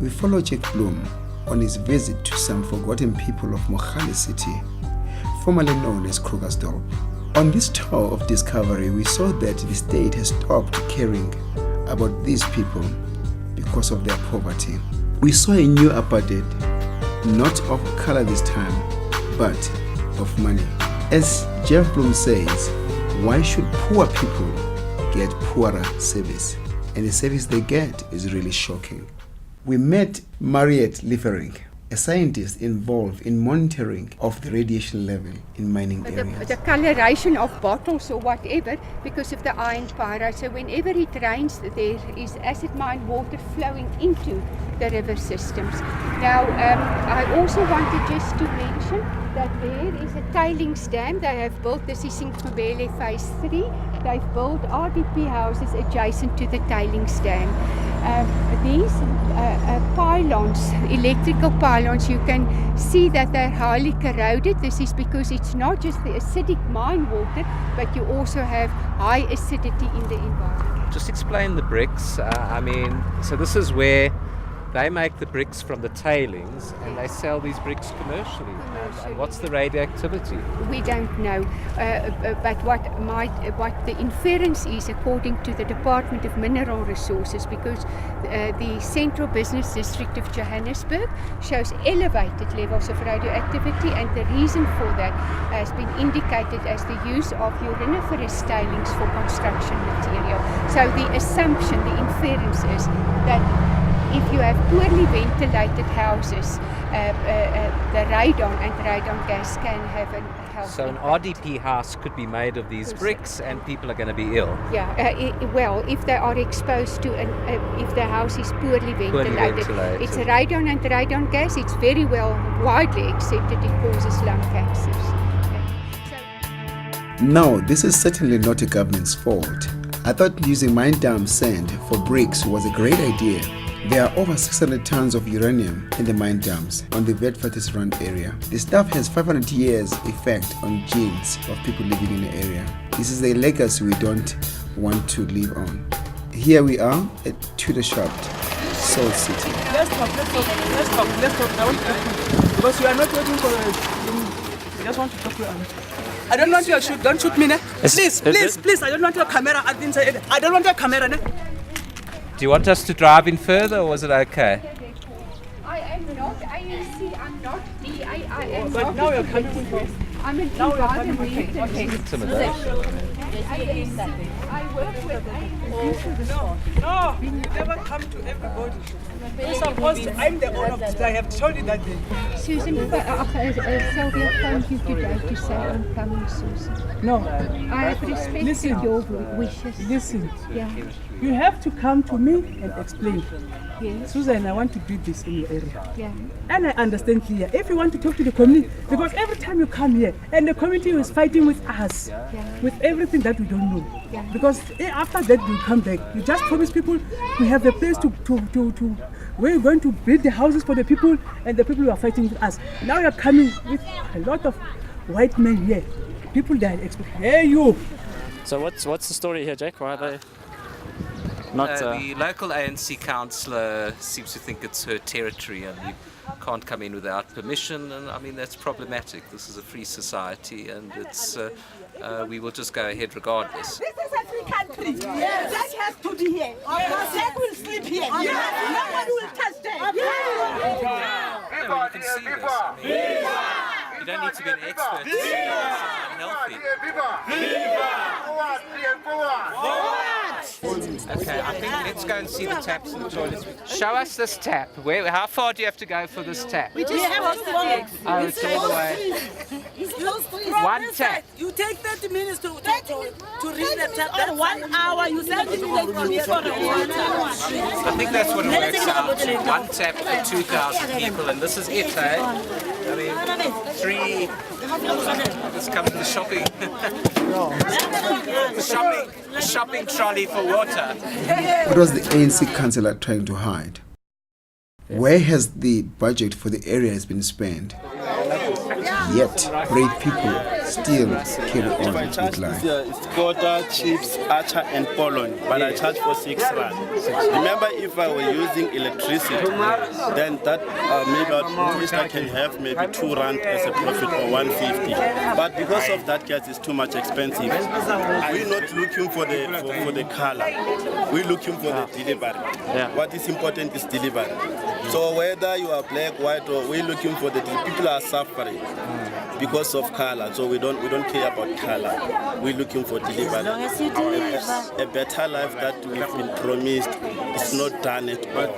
we follow Jack Bloom on his visit to some forgotten people of Mogale City, formerly known as Krugersdorp. On this tour of discovery, we saw that the state has stopped caring about these people because of their poverty. We saw a new apartheid, not of color this time, but of money. As Jeff Bloom says, why should poor people get poorer service? And the service they get is really shocking. We met Mariette Liefering, a scientist involved in monitoring of the radiation level in mining areas. The coloration of bottles or whatever because of the iron pyrite. So whenever it rains, there is acid mine water flowing into the river systems. Now, I also wanted just to mention that there is a tailings dam. They have built, this is Sinqobeni phase 3. They've built RDP houses adjacent to the tailings dam. These pylons, electrical pylons, you can see that they're highly corroded. This is because it's not just the acidic mine water, but you also have high acidity in the environment. Just explain the bricks. So this is where they make the bricks from the tailings and they sell these bricks commercially. And what's the radioactivity? We don't know, but what the inference is, according to the Department of Mineral Resources, because the Central Business District of Johannesburg shows elevated levels of radioactivity, and the reason for that has been indicated as the use of uriniferous tailings for construction material. So the assumption, the inference is that if you have poorly ventilated houses, the radon and radon gas can have a health So an RDP house could be made of these bricks and people are going to be ill? Yeah, if they are exposed to, if the house is poorly ventilated. It's a radon and radon gas, it's very well widely accepted it causes lung cancers. No, this is certainly not a government's fault. I thought using mine dam sand for bricks was a great idea. There are over 600 tons of uranium in the mine dams on the Witwatersrand area. The stuff has 500 years effect on genes of people living in the area. This is a legacy we don't want to live on. Here we are at Tudor Shaft, Salt City. Let's talk. I want to talk to you. Because you are not waiting for I just want to talk to you. I don't want you to shoot. Don't shoot me, ne? Please. I don't want your camera. I don't want your camera, ne? Do you want us to drive in further or was it okay? I am not ANC, I'm not DA, I am but not. Now you're coming with me. I'm an Now you're coming with me. environmentalist. I work with ANC. No, you never come to everybody. You're supposed to. I'm the owner of this. I have told you that day. Susan, Sylvia phoned you today to say I'm coming, Susan. No. I have respected your wishes. Listen. Yeah. You have to come to me and explain. Yes. Susan, I want to do this in your area. Yeah. And I understand clear. If you want to talk to the community, because every time you come here, and the community is fighting with us, with everything that we don't know. Yeah. Because after that, you come back. You just promise people we have a place to where you're going to build the houses for the people, and the people who are fighting with us. Now you're coming with a lot of white men here. People that expect, hey you. So what's the story here, Jake? Why are they not? The local ANC councillor seems to think it's her territory and you can't come in without permission, and I mean that's problematic. This is a free society and it's we will just go ahead regardless. This is a free country. Yes. Jack has to be here. Jack will sleep here. Yes. No one will touch Jack. No, you can see this. I mean, you don't need to be an expert to see this is unhealthy. Okay, I think let's go and see the taps and the toilets. Show us this tap. How far do you have to go for this tap? We just have to go. Oh, it's all the way. One tap. You take 30 minutes to reach the tap. That's 1 hour. You 30 minutes from here. I think that's what it works out. One tap for 2,000 people, and this is it, eh? I mean, 3. This comes the shopping. the shopping trolley for water. What was the ANC councillor trying to hide? Where has the budget for the area been spent? Yet, brave people still carry on with life. It's quarter, chips, archer, and pollen, but I charge for 6 rand. Remember, if I were using electricity, then that maybe at least I can have maybe 2 rand as a profit or 150. But because of that gas is too much expensive, we're not looking for the color. We're looking for the delivery. What is important is delivery. So whether you are black, white, or we're looking for the people are suffering because of color. So we don't care about color. We're looking for delivery. A better life that we've been promised is not done at all.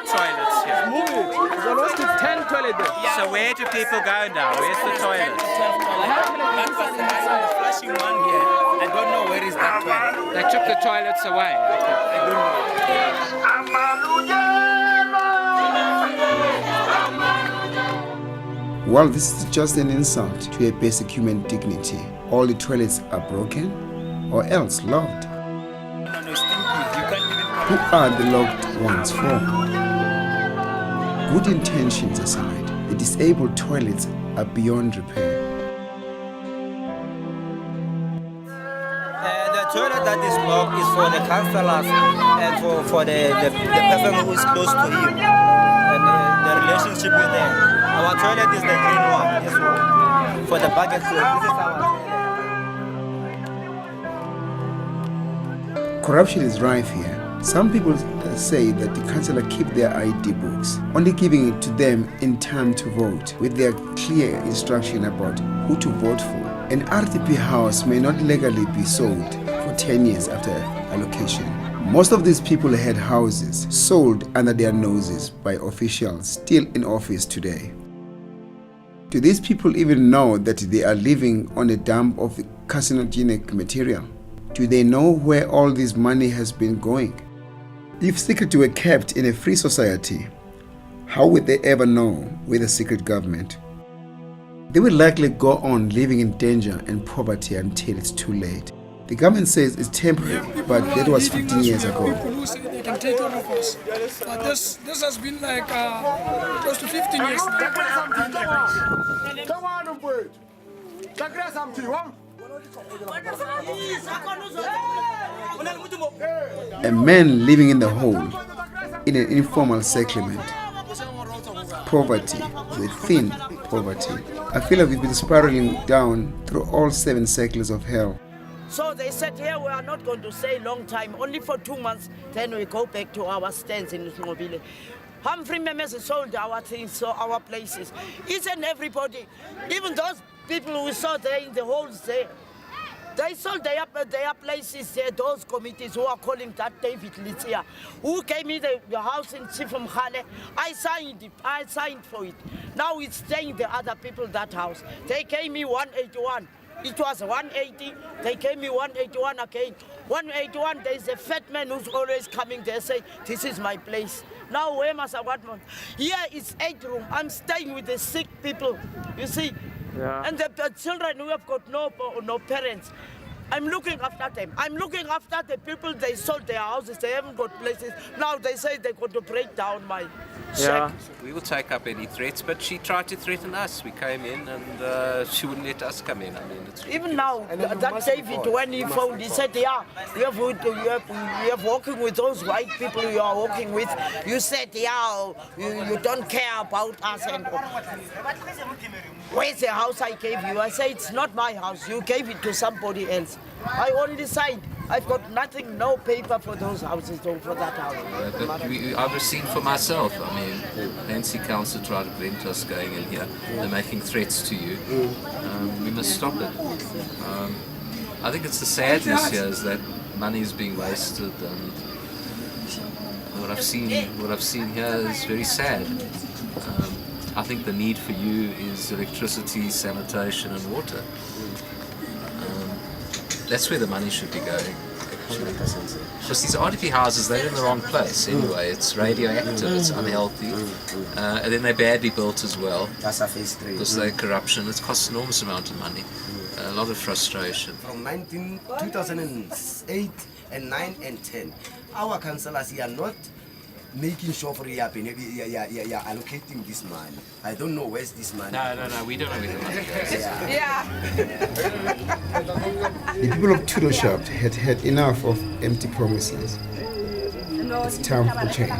Toilets here. There was 10 toilets there. So where do people go now? Where's the toilet? That was the flashing one here. I don't know where is that toilet. They took the toilets away. I don't know. Well, this is just an insult to a basic human dignity. All the toilets are broken or else locked. Who are the locked ones for? Good intentions aside, the disabled toilets are beyond repair. The toilet that is blocked is for the councillors and for the person who is close to him and the relationship with them. Our toilet is the green one, this one, for the bucket toilet. This is our toilet. Corruption is rife here. Some people say that the councillor keep their ID books, only giving it to them in time to vote, with their clear instruction about who to vote for. An RDP house may not legally be sold for 10 years after allocation. Most of these people had houses sold under their noses by officials still in office today. Do these people even know that they are living on a dump of carcinogenic material? Do they know where all this money has been going? If secrets were kept in a free society, how would they ever know with a secret government? They will likely go on living in danger and poverty until it's too late. The government says it's temporary, but that was 15 years ago. People who say they can take care of us. But this has been like close to 15 years now. A man living in the hole in an informal settlement. Poverty, within poverty. I feel like we've been spiraling down through all 7 cycles of hell. So they said here we are not going to stay a long time, only for 2 months, then we go back to our stands in Sinqobeni. Humphrey Memes sold our things, so our places. Each and everybody, even those people who saw there in the holes there, they sold their places there, those committees who are calling that David Litia, who gave me the house in Mogale. I signed for it. Now it's staying the other people that house. They gave me 181. It was 180, they gave me 181 again. 181, there's a fat man who's always coming there say, this is my place. Now where must I want one? Here is 8 room. I'm staying with the sick people, you see. Yeah. And the children who have got no parents. I'm looking after them. I'm looking after the people, they sold their houses, they haven't got places. Now they say they're going to break down my shack. We will take up any threats, but she tried to threaten us. We came in and she wouldn't let us come in. I mean, it's even now, that David, when he phoned, he said, yeah, you have working with those white people you are working with. You said, yeah, you don't care about us. And where's the house I gave you? I say, it's not my house. You gave it to somebody else. I only signed. I've got nothing, no paper for those houses, for that house. But I've seen for myself. I mean, the NC Council tried to prevent us going in here. They're making threats to you. We must stop it. I think it's the sadness here is that money is being wasted, and what I've seen here is very sad. I think the need for you is electricity, sanitation, and water. That's where the money should be going, actually. Because these RDP houses, they're in the wrong place anyway. It's radioactive, it's unhealthy, and then they're badly built as well. Because they're corruption. It costs an enormous amount of money. a lot of frustration. From 2008 and 9 and 10, our councillors are not making sure for allocating this money. I don't know where's this money. No, we don't know anything like that. Yeah. The people of Tudor Shaft had had enough of empty promises. It's time for change.